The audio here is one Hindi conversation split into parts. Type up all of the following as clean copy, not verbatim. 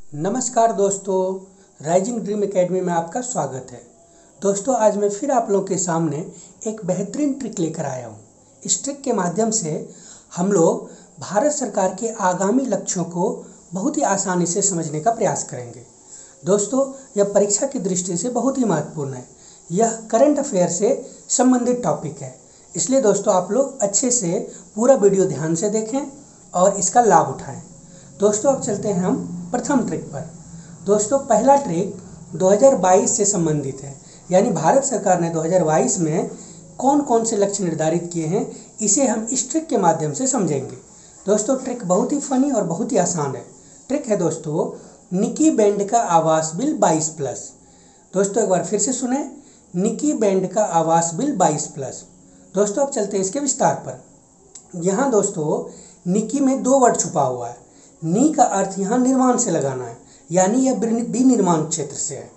नमस्कार दोस्तों, राइजिंग ड्रीम एकेडमी में आपका स्वागत है। दोस्तों, आज मैं फिर आप लोगों के सामने एक बेहतरीन ट्रिक लेकर आया हूँ। इस ट्रिक के माध्यम से हम लोग भारत सरकार के आगामी लक्ष्यों को बहुत ही आसानी से समझने का प्रयास करेंगे। दोस्तों, यह परीक्षा की दृष्टि से बहुत ही महत्वपूर्ण है। यह करंट अफेयर से संबंधित टॉपिक है, इसलिए दोस्तों आप लोग अच्छे से पूरा वीडियो ध्यान से देखें और इसका लाभ उठाएं। दोस्तों, अब चलते हैं हम प्रथम ट्रिक पर। दोस्तों, पहला ट्रिक 2022 से संबंधित है, यानी भारत सरकार ने 2022 में कौन कौन से लक्ष्य निर्धारित किए हैं, इसे हम इस ट्रिक के माध्यम से समझेंगे। दोस्तों, ट्रिक बहुत ही फनी और बहुत ही आसान है। ट्रिक है दोस्तों, निकी बैंड का आवास बिल 22+। दोस्तों, एक बार फिर से सुने, निकी बैंड का आवास बिल 22+। दोस्तों, अब चलते हैं इसके विस्तार पर। यहाँ दोस्तों निकी में 2 वर्ड छुपा हुआ है। नी का अर्थ यहाँ निर्माण से लगाना है, यानी यह विनिर्माण क्षेत्र से है।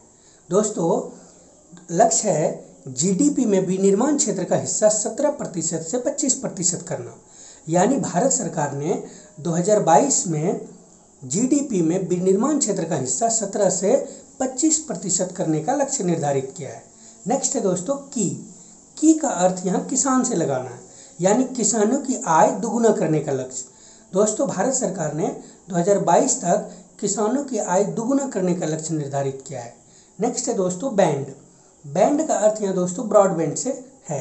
दोस्तों, लक्ष्य है जीडीपी में विनिर्माण क्षेत्र का हिस्सा 17% से 25% करना, यानी भारत सरकार ने 2022 में जीडीपी में विनिर्माण क्षेत्र का हिस्सा 17 से 25% करने का लक्ष्य निर्धारित किया है। नेक्स्ट है दोस्तों की का अर्थ यहाँ किसान से लगाना है, यानी किसानों की आय दोगुना करने का लक्ष्य। दोस्तों, भारत सरकार ने 2022 तक किसानों की आय दोगुना करने का लक्ष्य निर्धारित किया है। नेक्स्ट है दोस्तों बैंड का अर्थ यहाँ दोस्तों ब्रॉडबैंड से है।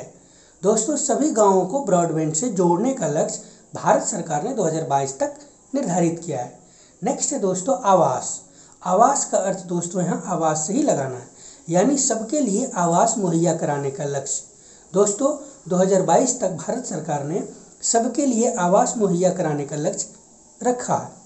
दोस्तों, सभी गांवों को ब्रॉडबैंड से जोड़ने का लक्ष्य भारत सरकार ने 2022 तक निर्धारित किया है। नेक्स्ट है दोस्तों आवास का अर्थ दोस्तों यहाँ आवास से ही लगाना है, यानी सबके लिए आवास मुहैया कराने का लक्ष्य। दोस्तों, 2022 तक भारत सरकार ने सबके लिए आवास मुहैया कराने का लक्ष्य रखा है।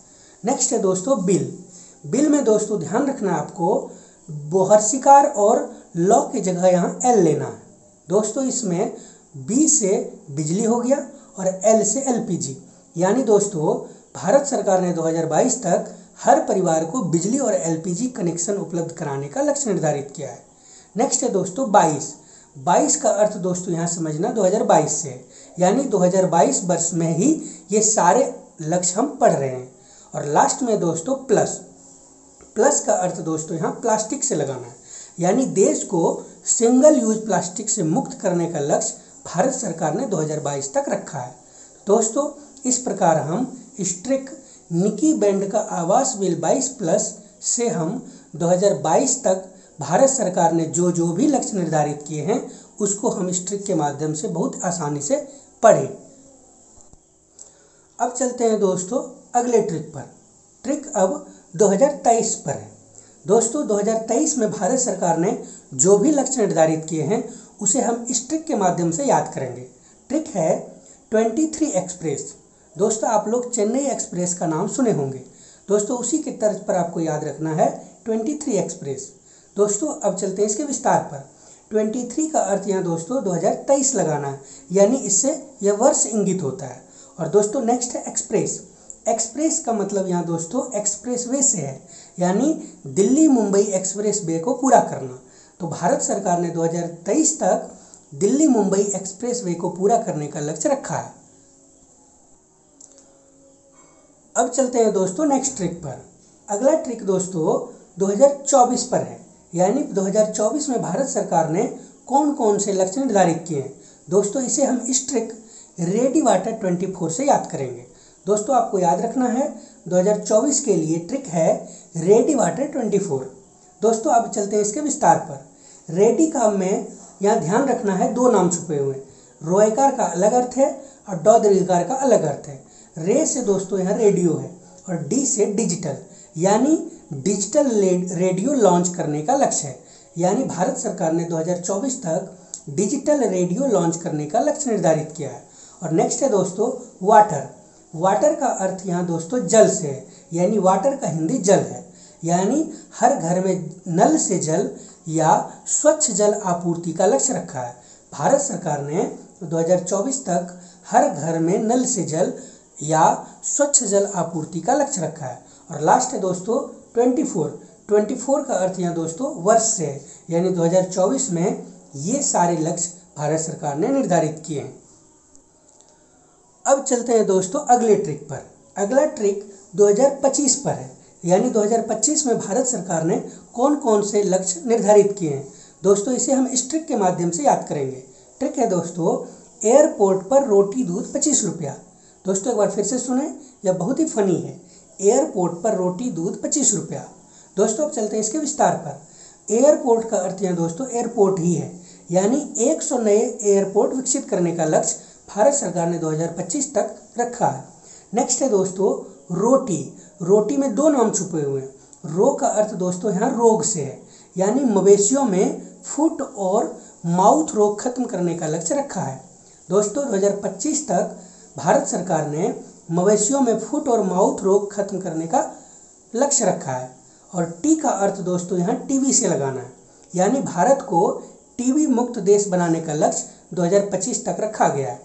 नेक्स्ट है दोस्तों बिल में दोस्तों ध्यान रखना है आपको, बोहर्सिकार और लॉ की जगह यहाँ एल लेना है। दोस्तों, इसमें बी से बिजली हो गया और एल से एलपीजी, यानी दोस्तों भारत सरकार ने 2022 तक हर परिवार को बिजली और एलपीजी कनेक्शन उपलब्ध कराने का लक्ष्य निर्धारित किया है। नेक्स्ट है दोस्तों 22 का अर्थ दोस्तों यहाँ समझना 2022 से, यानी 2022 वर्ष में ही ये सारे लक्ष्य हम पढ़ रहे हैं। और लास्ट में दोस्तों प्लस का अर्थ दोस्तों यहाँ प्लास्टिक से लगाना है, यानी देश को सिंगल यूज प्लास्टिक से मुक्त करने का लक्ष्य भारत सरकार ने 2022 तक रखा है। दोस्तों, इस प्रकार हम इस ट्रिक निकी बैंड का आवास बिल 22+ से हम 2022 तक भारत सरकार ने जो भी लक्ष्य निर्धारित किए हैं उसको हम इस ट्रिक के माध्यम से बहुत आसानी से पढ़ें। अब चलते हैं दोस्तों अगले ट्रिक पर। ट्रिक अब 2023 पर है। दोस्तों, 2023 में भारत सरकार ने जो भी लक्ष्य निर्धारित किए हैं उसे हम इस ट्रिक के माध्यम से याद करेंगे। ट्रिक है 23 एक्सप्रेस। दोस्तों, आप लोग चेन्नई एक्सप्रेस का नाम सुने होंगे। दोस्तों, उसी के तर्ज पर आपको याद रखना है 23 एक्सप्रेस। दोस्तों, अब चलते हैं इसके विस्तार पर। 23 का अर्थ यहाँ दोस्तों 2023 लगाना है, यानी इससे यह वर्ष इंगित होता है। और दोस्तों नेक्स्ट है एक्सप्रेस का मतलब यहाँ दोस्तों एक्सप्रेसवे से है, यानी दिल्ली मुंबई एक्सप्रेस वे को पूरा करना। तो भारत सरकार ने 2023 तक दिल्ली मुंबई एक्सप्रेस वे को पूरा करने का लक्ष्य रखा है। अब चलते हैं दोस्तों नेक्स्ट ट्रिक पर। अगला ट्रिक दोस्तों 2024 पर है, यानी 2024 में भारत सरकार ने कौन कौन से लक्ष्य निर्धारित किए हैं। दोस्तों, इसे हम इस ट्रिक रेडी वाटर 24 से याद करेंगे। दोस्तों, आपको याद रखना है 2024 के लिए ट्रिक है रेडी वाटर 24। दोस्तों, अब चलते हैं इसके विस्तार पर। रेडी का में यहाँ ध्यान रखना है 2 नाम छुपे हुए हैं। रोएकार का अलग अर्थ है और ड दीर्घकार का अलग अर्थ है। रे से दोस्तों यहाँ रेडियो है और डी से डिजिटल, यानी डिजिटल रेडियो लॉन्च करने का लक्ष्य है, यानी भारत सरकार ने 2024 तक डिजिटल रेडियो लॉन्च करने का लक्ष्य निर्धारित किया है। और नेक्स्ट है दोस्तों वाटर का अर्थ यहाँ दोस्तों जल से है, यानी वाटर का हिंदी जल है, यानी हर घर में नल से जल या स्वच्छ जल आपूर्ति का लक्ष्य रखा है। भारत सरकार ने 2024 तक हर घर में नल से जल या स्वच्छ जल आपूर्ति का लक्ष्य रखा है। और लास्ट है दोस्तों 24 का अर्थ यहाँ दोस्तों वर्ष से है, यानी 2024 में ये सारे लक्ष्य भारत सरकार ने निर्धारित किए हैं। अब चलते हैं दोस्तों अगले ट्रिक पर। अगला ट्रिक 2025 पर है, यानी 2025 में भारत सरकार ने कौन कौन से लक्ष्य निर्धारित किए हैं। दोस्तों इसे हम इस ट्रिक के माध्यम से याद करेंगे। ट्रिक है दोस्तों, एयरपोर्ट पर रोटी दूध 25 रुपया। दोस्तों एक बार फिर से सुने, यह बहुत ही फनी है। एयरपोर्ट पर रोटी दूध 25 रुपया। दोस्तों अब चलते हैं इसके विस्तार पर। एयरपोर्ट का अर्थ यहाँ दोस्तों एयरपोर्ट ही है, यानी 100 नए एयरपोर्ट विकसित करने का लक्ष्य भारत सरकार ने 2025 तक रखा है। नेक्स्ट है दोस्तों रोटी। रोटी में दो नाम छुपे हुए हैं। रो का अर्थ दोस्तों यहाँ रोग से है, यानी मवेशियों में फुट और माउथ रोग खत्म करने का लक्ष्य रखा है। दोस्तों 2025 तक भारत सरकार ने मवेशियों में फुट और माउथ रोग खत्म करने का लक्ष्य रखा है। और टी का अर्थ दोस्तों यहाँ टीबी से लगाना है, यानी भारत को टीबी मुक्त देश बनाने का लक्ष्य 2025 तक रखा गया है।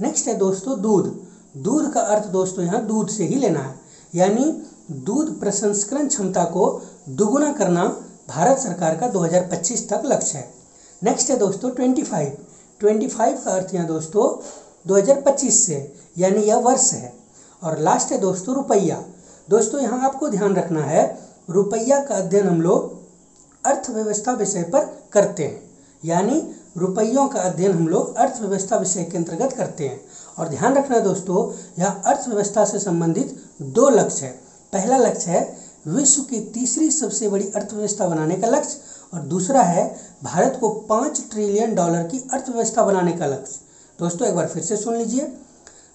नेक्स्ट है दोस्तों दूध। दूध का अर्थ दोस्तों यहाँ दूध से ही लेना है, यानी दूध प्रसंस्करण क्षमता को दुगुना करना भारत सरकार का 2025 तक लक्ष्य है। नेक्स्ट है दोस्तों 25 का अर्थ यहाँ दोस्तों 2025 से, यानी यह वर्ष है। और लास्ट है दोस्तों रुपया। दोस्तों यहाँ आपको ध्यान रखना है, रुपया का अध्ययन हम लोग अर्थव्यवस्था विषय पर करते हैं, यानी रुपयों का अध्ययन हम लोग अर्थव्यवस्था विषय के अंतर्गत करते हैं। और ध्यान रखना दोस्तों, यह अर्थव्यवस्था से संबंधित दो लक्ष्य है। पहला लक्ष्य है विश्व की तीसरी सबसे बड़ी अर्थव्यवस्था बनाने का लक्ष्य, और दूसरा है भारत को $5 ट्रिलियन की अर्थव्यवस्था बनाने का लक्ष्य। दोस्तों एक बार फिर से सुन लीजिए,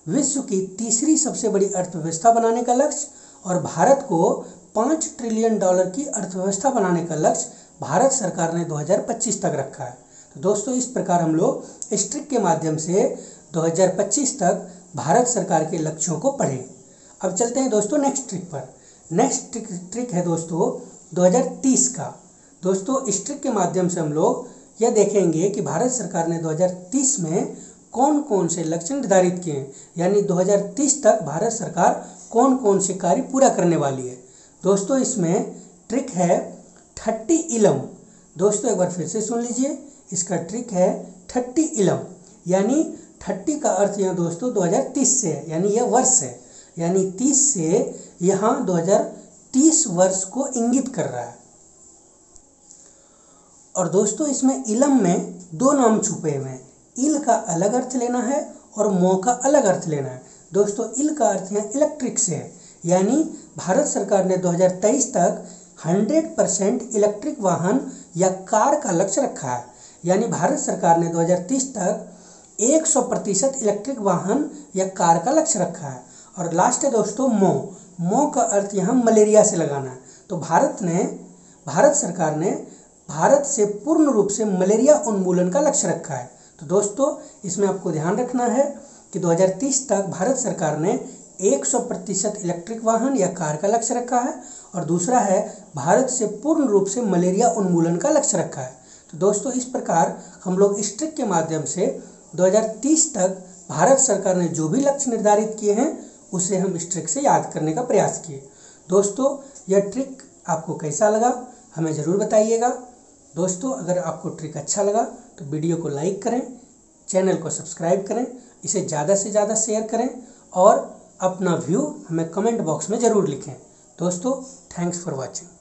विश्व की तीसरी सबसे बड़ी अर्थव्यवस्था बनाने का लक्ष्य और भारत को $5 ट्रिलियन की अर्थव्यवस्था बनाने का लक्ष्य भारत सरकार ने 2025 तक रखा है। तो दोस्तों इस प्रकार हम लोग इस ट्रिक के माध्यम से 2025 तक भारत सरकार के लक्ष्यों को पढ़ें। अब चलते हैं दोस्तों नेक्स्ट ट्रिक पर। नेक्स्ट ट्रिक है दोस्तों 2030 का। दोस्तों इस ट्रिक के माध्यम से हम लोग यह देखेंगे कि भारत सरकार ने 2030 में कौन कौन से लक्ष्य निर्धारित किए हैं, यानी 2030 तक भारत सरकार कौन कौन से कार्य पूरा करने वाली है। दोस्तों इसमें ट्रिक है 30 इलम। दोस्तों एक बार फिर से सुन लीजिए, इसका ट्रिक है 30 इलम, यानी 30 का अर्थ यहाँ दोस्तों 2030 से है, यानी यह वर्ष है, यानी 30 से यहाँ 2030 वर्ष को इंगित कर रहा है। और दोस्तों इसमें इलम में दो नाम छुपे हुए हैं। इल का अलग अर्थ लेना है और मो का अलग अर्थ लेना है। दोस्तों इल का अर्थ यहाँ इलेक्ट्रिक से है, यानी भारत सरकार ने 2023 तक 100% इलेक्ट्रिक वाहन या कार का लक्ष्य रखा है, यानी भारत सरकार ने 2030 तक 100% इलेक्ट्रिक वाहन या कार का लक्ष्य रखा है। और लास्ट है दोस्तों मो का अर्थ यहाँ मलेरिया से लगाना है। तो भारत सरकार ने भारत से पूर्ण रूप से मलेरिया उन्मूलन का लक्ष्य रखा है। तो दोस्तों इसमें आपको ध्यान रखना है कि 2030 तक भारत सरकार ने 100% इलेक्ट्रिक वाहन या कार का लक्ष्य रखा है, और दूसरा है भारत से पूर्ण रूप से मलेरिया उन्मूलन का लक्ष्य रखा है। तो दोस्तों इस प्रकार हम लोग इस ट्रिक के माध्यम से 2030 तक भारत सरकार ने जो भी लक्ष्य निर्धारित किए हैं उसे हम इस ट्रिक से याद करने का प्रयास किए। दोस्तों यह ट्रिक आपको कैसा लगा हमें ज़रूर बताइएगा। दोस्तों अगर आपको ट्रिक अच्छा लगा तो वीडियो को लाइक करें, चैनल को सब्सक्राइब करें, इसे ज़्यादा से ज़्यादा शेयर करें और अपना व्यू हमें कमेंट बॉक्स में ज़रूर लिखें। दोस्तों थैंक्स फॉर वॉचिंग।